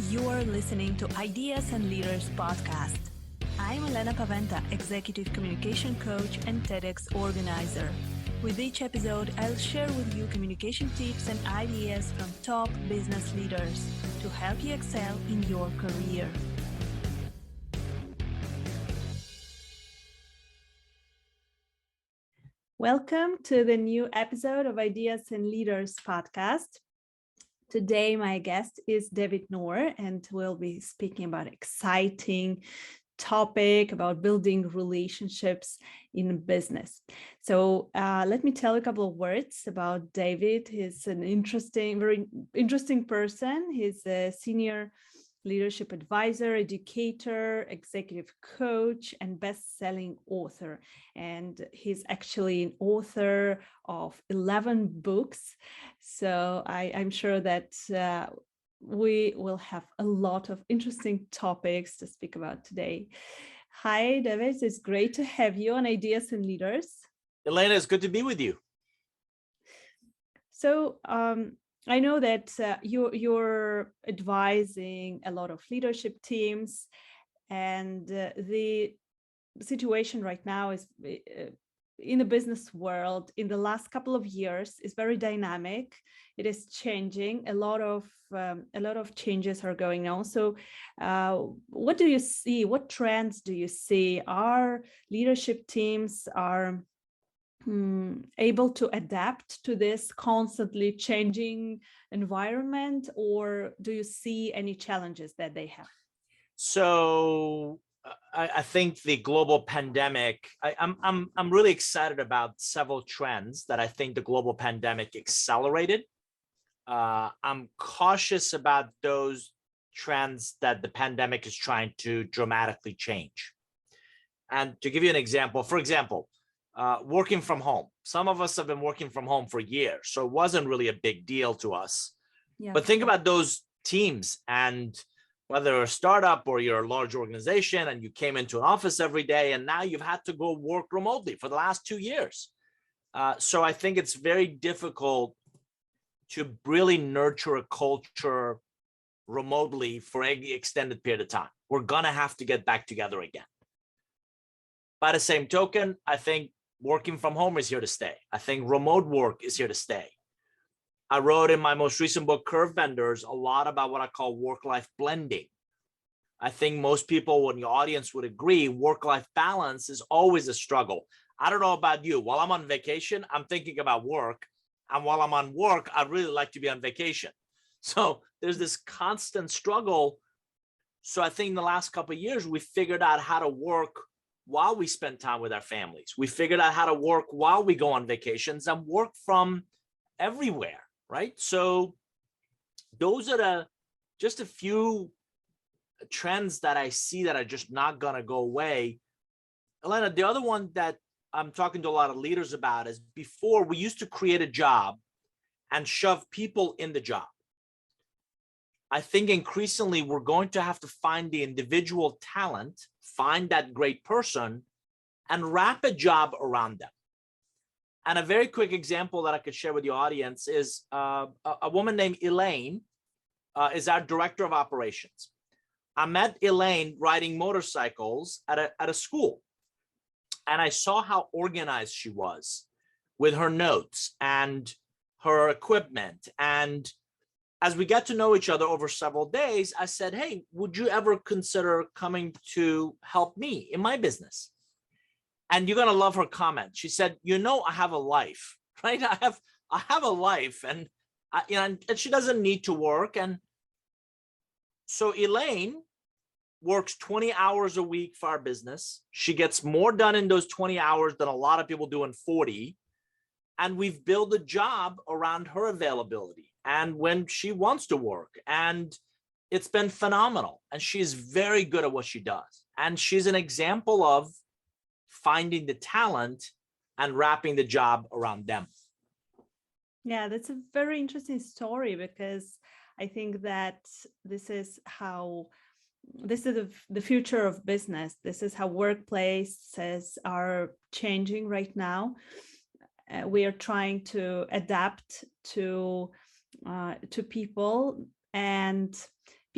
You're listening to Ideas and Leaders podcast. I'm Elena Paventa, Executive Communication Coach and TEDx organizer. With each episode, I'll share with you communication tips and ideas from top business leaders to help you excel in your career. Welcome to the new episode of Ideas and Leaders podcast. Today, my guest is David Nour, and we'll be speaking about exciting topic about building relationships in business. So let me tell a couple of words about David. He's an very interesting person. He's a senior leadership advisor, educator, executive coach, and best-selling author. And he's actually an author of 11 books. So I'm sure that we will have a lot of interesting topics to speak about today. Hi, David. It's great to have you on Ideas and Leaders. Elena, it's good to be with you. So I know that you're advising a lot of leadership teams, and the situation right now is in the business world in the last couple of years is very dynamic. It is changing. A lot of changes are going on. So what do you see? What trends do you see? Our leadership teams are able to adapt to this constantly changing environment, or do you see any challenges that they have? So I think the global pandemic, I'm really excited about several trends that I think the global pandemic accelerated. I'm cautious about those trends that the pandemic is trying to dramatically change. And to give you an example, for example, working from home. Some of us have been working from home for years, so it wasn't really a big deal to us. Yeah. But think about those teams, and whether you're a startup or you're a large organization and you came into an office every day and now you've had to go work remotely for the last 2 years. So I think it's very difficult to really nurture a culture remotely for an extended period of time. We're gonna have to get back together again. By the same token, I think working from home is here to stay. I think remote work is here to stay. I wrote in my most recent book, Curve Benders, a lot about what I call work-life blending. I think most people in the audience would agree work-life balance is always a struggle. I don't know about you. While I'm on vacation, I'm thinking about work. And while I'm on work, I really like to be on vacation. So there's this constant struggle. So I think in the last couple of years, we figured out how to work while we spend time with our families. We figured out how to work while we go on vacations and work from everywhere, right? So those are just a few trends that I see that are just not gonna go away. Elena, the other one that I'm talking to a lot of leaders about is before we used to create a job and shove people in the job. I think increasingly we're going to have to find the individual talent, find that great person, and wrap a job around them. And a very quick example that I could share with the audience is a woman named Elaine is our director of operations. I met Elaine riding motorcycles at a school, and I saw how organized she was with her notes and her equipment. And as we got to know each other over several days, I said, hey, would you ever consider coming to help me in my business? And you're going to love her comment. She said, I have a life, right? I have a life, and and she doesn't need to work. And so Elaine works 20 hours a week for our business. She gets more done in those 20 hours than a lot of people do in 40. And we've built a job around her availability and when she wants to work. And it's been phenomenal. And she's very good at what she does. And she's an example of finding the talent and wrapping the job around them. Yeah, that's a very interesting story, because I think that this is the future of business. This is how workplaces are changing right now. We are trying to adapt to people, and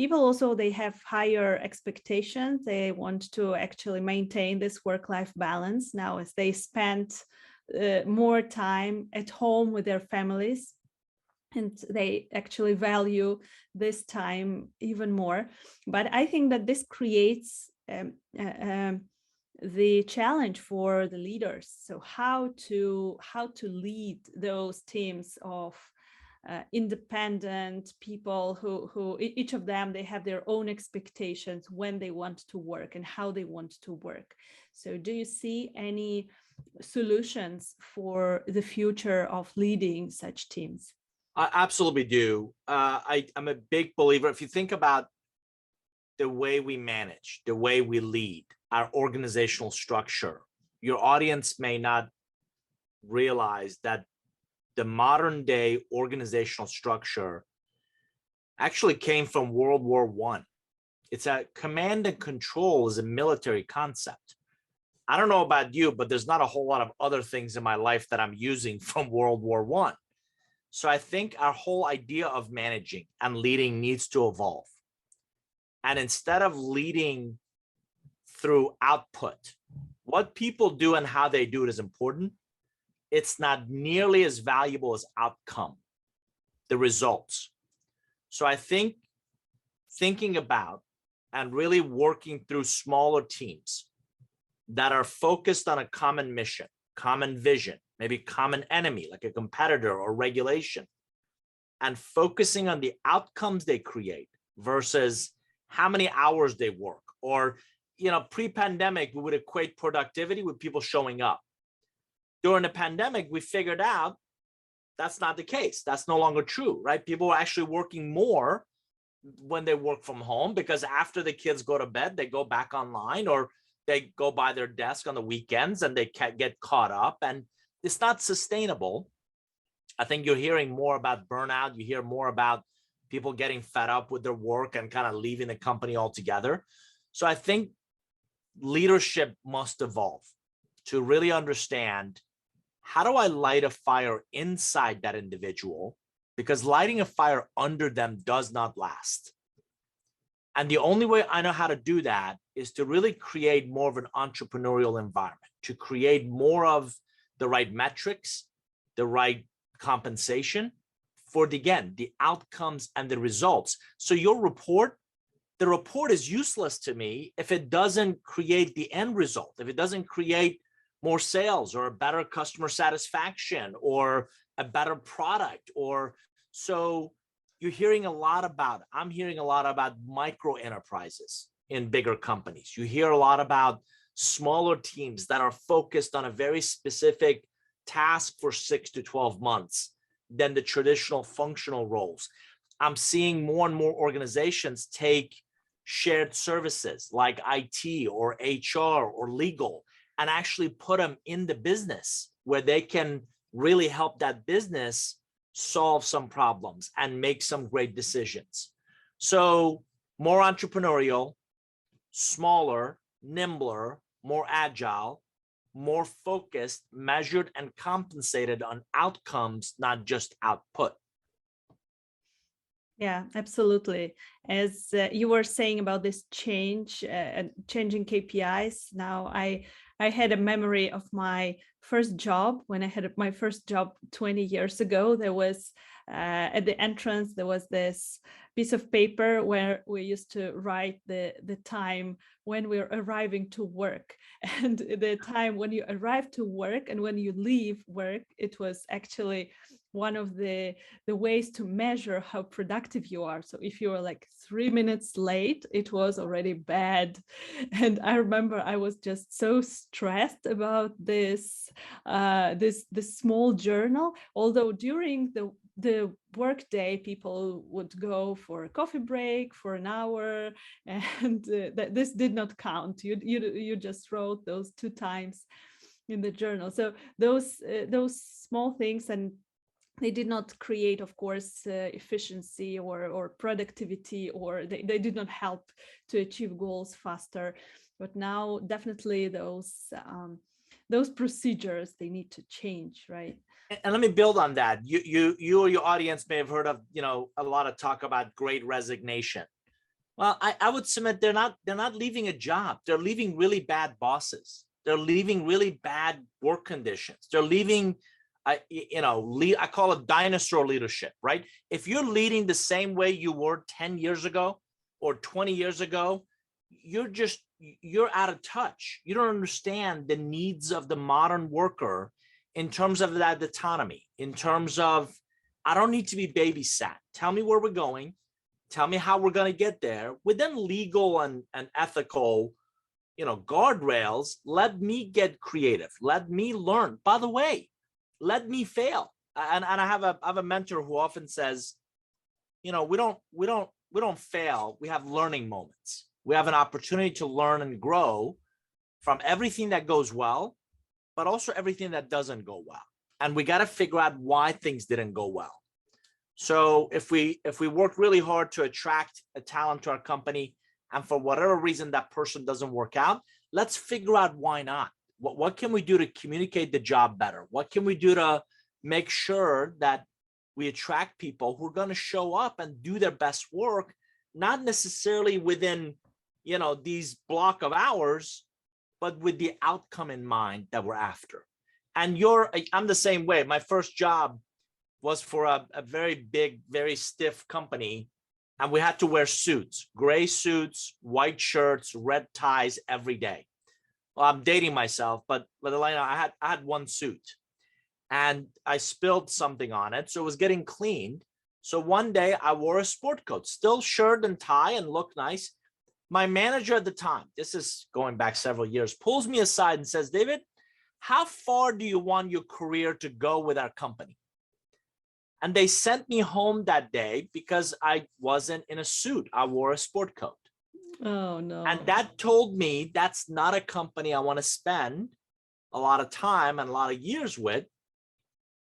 people also, they have higher expectations. They want to actually maintain this work-life balance now as they spend more time at home with their families, and they actually value this time even more. But I think that this creates the challenge for the leaders. So how to lead those teams of independent people who each of them, they have their own expectations when they want to work and how they want to work. So do you see any solutions for the future of leading such teams? I absolutely do. I'm a big believer. If you think about the way we manage, the way we lead, our organizational structure, your audience may not realize that the modern day organizational structure actually came from World War I. It's a command and control is a military concept. I don't know about you, but there's not a whole lot of other things in my life that I'm using from World War I. So I think our whole idea of managing and leading needs to evolve. And instead of leading through output, what people do and how they do it is important. It's not nearly as valuable as outcome, the results. So I think thinking about and really working through smaller teams that are focused on a common mission, common vision, maybe common enemy, like a competitor or regulation, and focusing on the outcomes they create versus how many hours they work. Or, pre-pandemic, we would equate productivity with people showing up. During the pandemic, we figured out that's not the case. That's no longer true, right? People are actually working more when they work from home, because after the kids go to bed, they go back online or they go by their desk on the weekends and they can't get caught up, and it's not sustainable. I think you're hearing more about burnout. You hear more about people getting fed up with their work and kind of leaving the company altogether. So I think leadership must evolve to really understand, how do I light a fire inside that individual? Because lighting a fire under them does not last. And the only way I know how to do that is to really create more of an entrepreneurial environment, to create more of the right metrics, the right compensation for, the outcomes and the results. So your report, the report is useless to me if it doesn't create the end result, if it doesn't create more sales or a better customer satisfaction or a better product. Or so I'm hearing a lot about micro enterprises in bigger companies. You hear a lot about smaller teams that are focused on a very specific task for 6 to 12 months than the traditional functional roles. I'm seeing more and more organizations take shared services like IT or HR or legal and actually put them in the business where they can really help that business solve some problems and make some great decisions. So more entrepreneurial, smaller, nimbler, more agile, more focused, measured, and compensated on outcomes, not just output. Yeah, absolutely. As you were saying about this change, changing KPIs, now I had a memory of my first job. When I had my first job 20 years ago, there was at the entrance, there was this piece of paper where we used to write the time when we're arriving to work, and the time when you arrive to work and when you leave work. It was actually one of the ways to measure how productive you are. So if you were like 3 minutes late, it was already bad. And I remember I was just so stressed about this small journal. Although during the work day, people would go for a coffee break for an hour, and this did not count. You just wrote those 2 times in the journal. So those small things, and they did not create, of course, efficiency or productivity, or they did not help to achieve goals faster. But now definitely those procedures, they need to change, right? And let me build on that. You or your audience may have heard of, a lot of talk about Great Resignation. Well, I would submit they're not leaving a job. They're leaving really bad bosses. They're leaving really bad work conditions. They're leaving, I call it dinosaur leadership, right? If you're leading the same way you were 10 years ago or 20 years ago, you're out of touch. You don't understand the needs of the modern worker in terms of that autonomy, in terms of, I don't need to be babysat. Tell me where we're going. Tell me how we're going to get there within legal and ethical, guardrails. Let me get creative. Let me learn. By the way, let me fail. And I have a mentor who often says, we don't fail. We have learning moments. We have an opportunity to learn and grow from everything that goes well, but also everything that doesn't go well. And we got to figure out why things didn't go well. So if we work really hard to attract a talent to our company, and for whatever reason that person doesn't work out, let's figure out why not. What can we do to communicate the job better? What can we do to make sure that we attract people who are going to show up and do their best work, not necessarily within, these block of hours, but with the outcome in mind that we're after. And I'm the same way. My first job was for a very big, very stiff company. And we had to wear suits, gray suits, white shirts, red ties every day. Well, I'm dating myself, but Elena, I had one suit and I spilled something on it. So it was getting cleaned. So one day I wore a sport coat, still shirt and tie and looked nice. My manager at the time, this is going back several years, pulls me aside and says, David, how far do you want your career to go with our company? And they sent me home that day because I wasn't in a suit. I wore a sport coat. Oh, no. And that told me that's not a company I want to spend a lot of time and a lot of years with,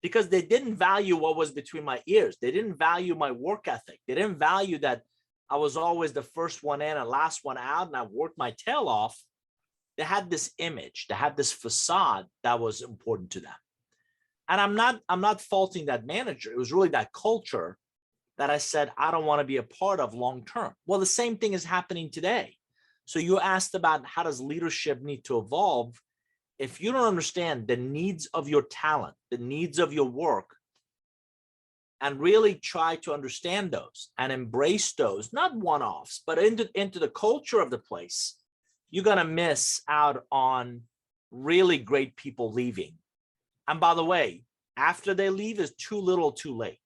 because they didn't value what was between my ears. They didn't value my work ethic. They didn't value that I was always the first one in and last one out, and I worked my tail off. They had this image, they had this facade that was important to them. And I'm not faulting that manager. It was really that culture that I said, I don't want to be a part of long term. Well, the same thing is happening today. So you asked about how does leadership need to evolve? If you don't understand the needs of your talent, the needs of your work, and really try to understand those and embrace those, not one-offs, but into the culture of the place, you're going to miss out on really great people leaving. And by the way, after they leave is too little, too late.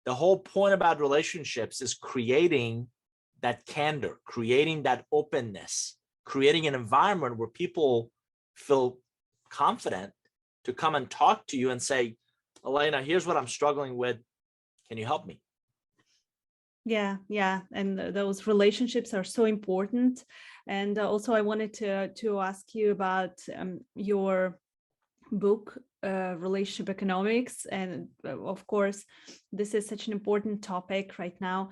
The whole point about relationships is creating that candor, creating that openness, creating an environment where people feel confident to come and talk to you and say, Elena, here's what I'm struggling with. Can you help me? Yeah. And those relationships are so important. And also I wanted to ask you about your book, Relationship Economics. And of course, this is such an important topic right now.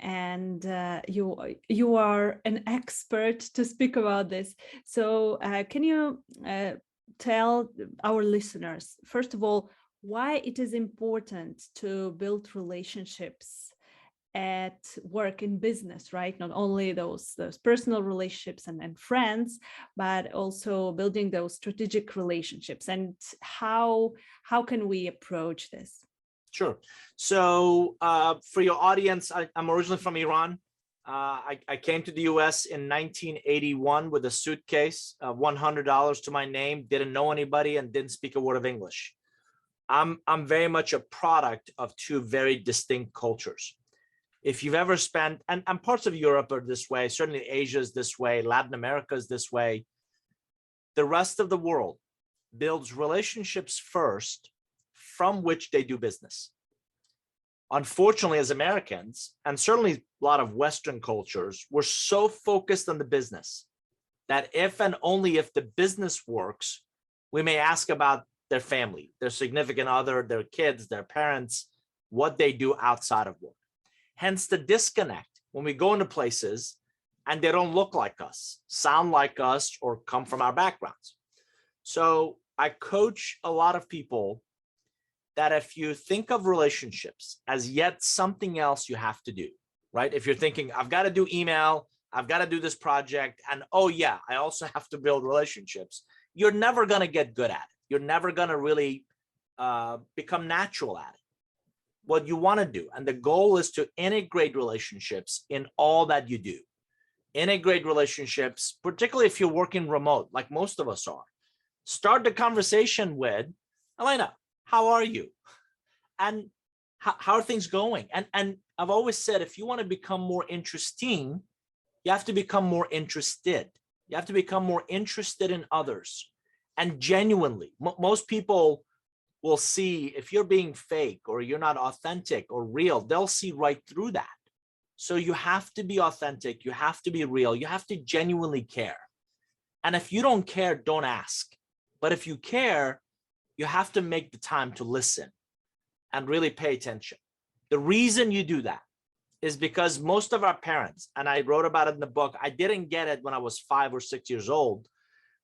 And you are an expert to speak about this. So can you tell our listeners, first of all, why it is important to build relationships at work, in business, right? Not only those personal relationships and friends, but also building those strategic relationships, and how can we approach this? Sure. So for your audience, I'm originally from Iran. I came to the US in 1981 with a suitcase, $100 to my name, didn't know anybody, and didn't speak a word of English. I'm very much a product of two very distinct cultures. If you've ever spent, and parts of Europe are this way, certainly Asia is this way, Latin America is this way, the rest of the world builds relationships first from which they do business. Unfortunately, as Americans, and certainly a lot of Western cultures, we're so focused on the business that if and only if the business works, we may ask about their family, their significant other, their kids, their parents, what they do outside of work. Hence the disconnect when we go into places and they don't look like us, sound like us, or come from our backgrounds. So I coach a lot of people that if you think of relationships as yet something else you have to do, right? If you're thinking, I've got to do email, I've got to do this project, and oh yeah, I also have to build relationships, you're never going to get good at it. You're never going to really become natural at it. What you want to do, and the goal is to integrate relationships in all that you do. Integrate relationships, particularly if you're working remote, like most of us are. Start the conversation with, Elena, how are you? And how are things going? And I've always said, if you want to become more interesting, you have to become more interested. You have to become more interested in others. And genuinely, most people will see if you're being fake or you're not authentic or real, they'll see right through that. So you have to be authentic. You have to be real. You have to genuinely care. And if you don't care, don't ask. But if you care, you have to make the time to listen and really pay attention. The reason you do that is because most of our parents, and I wrote about it in the book, I didn't get it when I was 5 or 6 years old,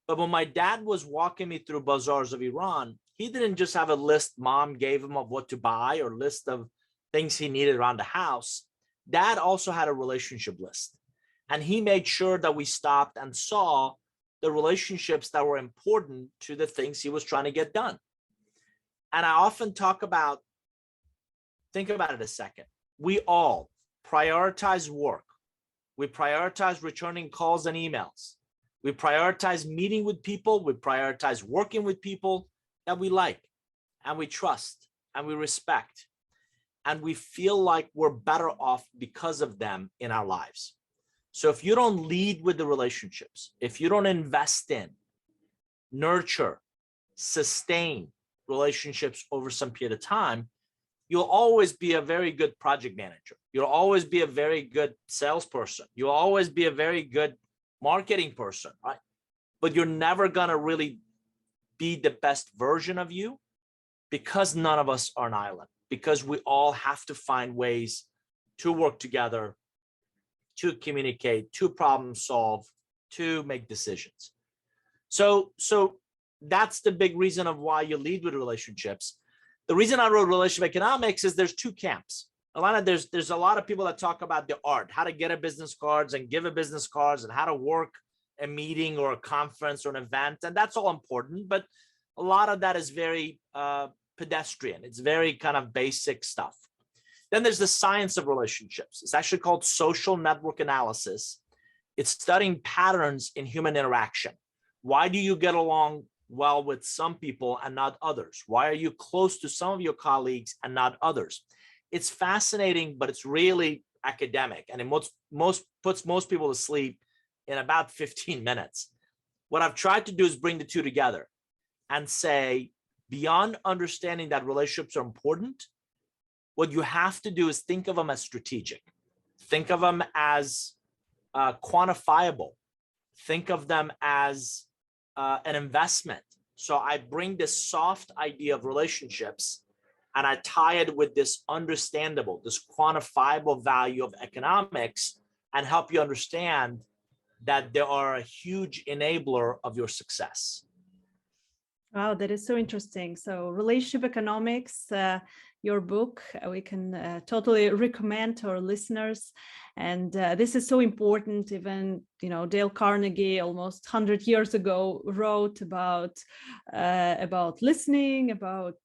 but when my dad was walking me through bazaars of Iran, he didn't just have a list mom gave him of what to buy or list of things he needed around the house. Dad also had a relationship list, and he made sure that we stopped and saw the relationships that were important to the things he was trying to get done. And I often talk about, think about it a second. We all prioritize work. We prioritize returning calls and emails. We prioritize meeting with people. We prioritize working with people that we like and we trust and we respect. And we feel like we're better off because of them in our lives. So if you don't lead with the relationships, if you don't invest in, nurture, sustain relationships over some period of time, you'll always be a very good project manager. You'll always be a very good salesperson. You'll always be a very good marketing person, right? But you're never going to really be the best version of you, because none of us are an island, because we all have to find ways to work together, to communicate, to problem solve, to make decisions. So that's the big reason of why you lead with relationships. The reason I wrote relationship economics is there's two camps. Alana, there's a lot of people that talk about the art, how to get a business cards and give a business cards and how to work a meeting or a conference or an event. And that's all important, but a lot of that is very pedestrian. It's very kind of basic stuff. Then there's the science of relationships. It's actually called social network analysis. It's studying patterns in human interaction. Why do you get along well with some people and not others? Why are you close to some of your colleagues and not others? It's fascinating, but it's really academic, and it puts most people to sleep in about 15 minutes. What I've tried to do is bring the two together and say, beyond understanding that relationships are important, what you have to do is think of them as strategic. Think of them as quantifiable. Think of them as an investment. So I bring this soft idea of relationships and I tie it with this understandable, this quantifiable value of economics, and help you understand that they are a huge enabler of your success. Wow, that is so interesting. So relationship economics, your book, we can totally recommend to our listeners. And this is so important. Even, Dale Carnegie almost 100 years ago wrote about listening, about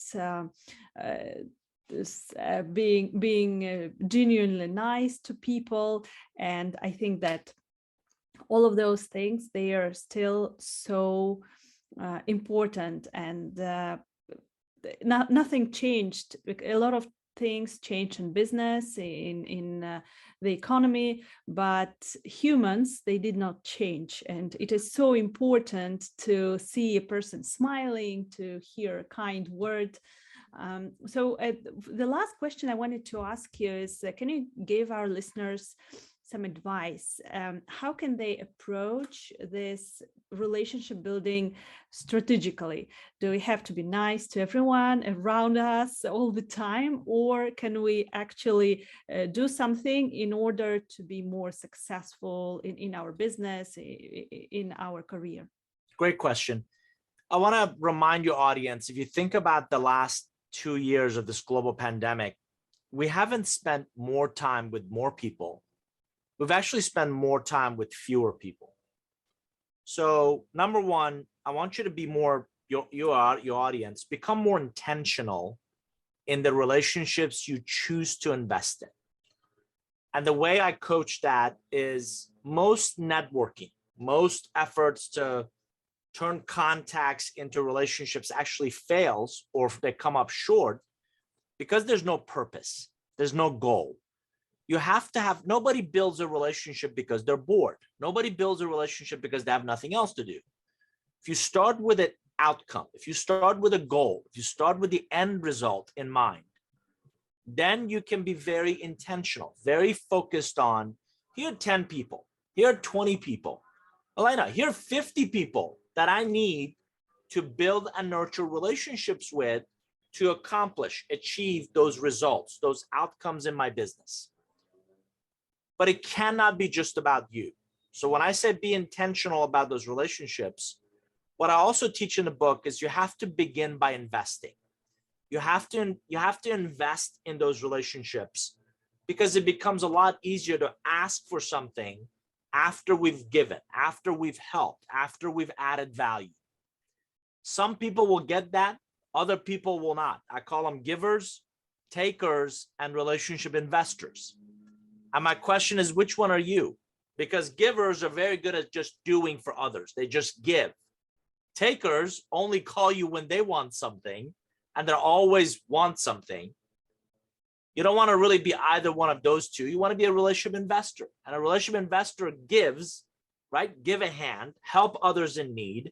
being genuinely nice to people. And I think that all of those things, they are still so important, and nothing changed. A lot of things changed in business, in the economy, but humans, they did not change. And it is so important to see a person smiling, to hear a kind word. So the last question I wanted to ask you is, can you give our listeners some advice? How can they approach this relationship building strategically? Do we have to be nice to everyone around us all the time, or can we actually do something in order to be more successful in our business, in our career? Great question. I want to remind your audience, if you think about the last 2 years of this global pandemic, we haven't spent more time with more people. We've actually spent more time with fewer people. So number one, I want you to be more, your audience, become more intentional in the relationships you choose to invest in. And the way I coach that is most networking, most efforts to turn contacts into relationships actually fails, or if they come up short because there's no purpose, there's no goal. You have to have, nobody builds a relationship because they're bored. Nobody builds a relationship because they have nothing else to do. If you start with an outcome, if you start with a goal, if you start with the end result in mind, then you can be very intentional, very focused on, here are 10 people, here are 20 people. Elena, here are 50 people that I need to build and nurture relationships with to accomplish, achieve those results, those outcomes in my business. But it cannot be just about you. So when I say be intentional about those relationships, what I also teach in the book is you have to begin by investing. You have to invest in those relationships, because it becomes a lot easier to ask for something after we've given, after we've helped, after we've added value. Some people will get that, other people will not. I call them givers, takers, and relationship investors. And my question is, which one are you? Because givers are very good at just doing for others. They just give. Takers only call you when they want something, and they always want something. You don't want to really be either one of those two. You want to be a relationship investor. And a relationship investor gives, right? Give a hand, help others in need.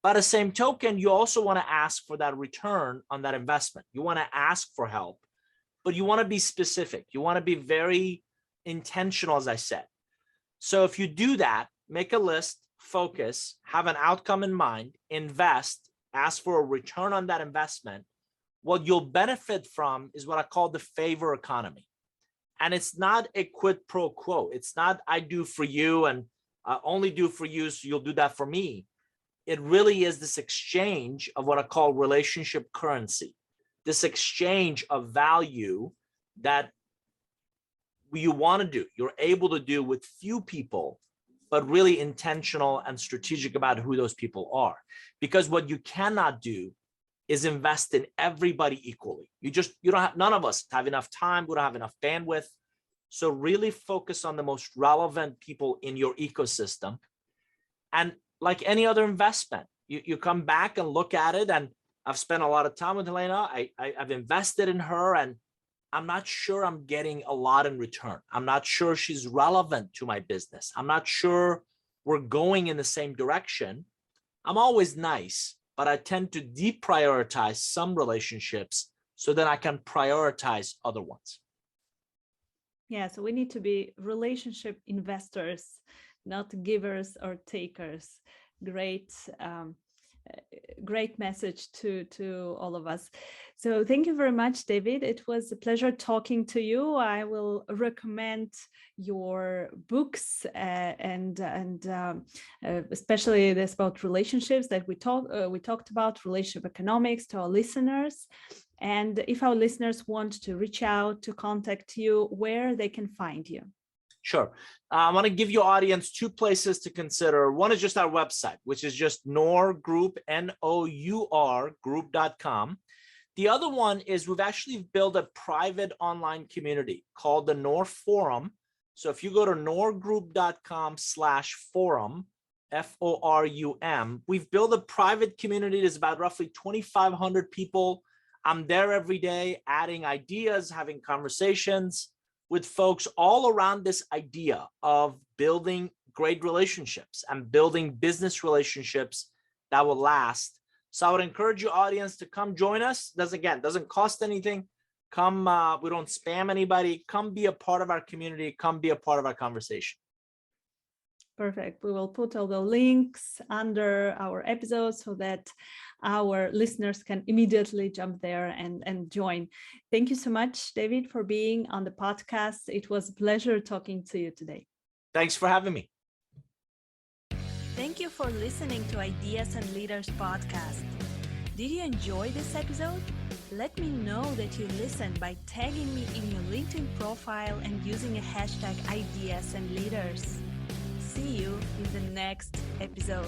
By the same token, you also want to ask for that return on that investment. You want to ask for help, but you want to be specific. You want to be very intentional, as I said. So if you do that, make a list, focus, have an outcome in mind, invest, ask for a return on that investment, what you'll benefit from is what I call the favor economy. And it's not a quid pro quo. It's not I do for you and I only do for you, so you'll do that for me. It really is this exchange of what I call relationship currency, this exchange of value that you want to do, you're able to do with few people, but really intentional and strategic about who those people are. Because what you cannot do is invest in everybody equally. You don't have, none of us have enough time, we don't have enough bandwidth. So really focus on the most relevant people in your ecosystem. And like any other investment, you come back and look at it, and I've spent a lot of time with Helena. I've invested in her, and I'm not sure I'm getting a lot in return. I'm not sure she's relevant to my business. I'm not sure we're going in the same direction. I'm always nice, but I tend to deprioritize some relationships so that I can prioritize other ones. Yeah, so we need to be relationship investors, not givers or takers. Great message to all of us. So thank you very much, David. It was a pleasure talking to you. I will recommend your books and especially this about relationships that we talked about, relationship economics, to our listeners. And if our listeners want to reach out to contact you, where they can find you. Sure. I want to give your audience two places to consider. One is just our website, which is just Nour Group, Nour group.com. The other one is we've actually built a private online community called the Nour Forum. So if you go to nourgroup.com/forum, FORUM, we've built a private community. There's about roughly 2,500 people. I'm there every day, adding ideas, having conversations with folks all around this idea of building great relationships and building business relationships that will last. So I would encourage your audience to come join us. Doesn't cost anything. Come, we don't spam anybody. Come be a part of our community. Come be a part of our conversation. Perfect. We will put all the links under our episode so that our listeners can immediately jump there and join. Thank you so much, David, for being on the podcast. It was a pleasure talking to you today. Thanks for having me. Thank you for listening to Ideas and Leaders podcast. Did you enjoy this episode? Let me know that you listened by tagging me in your LinkedIn profile and using a hashtag IDEAS+LEADERS. See you in the next episode.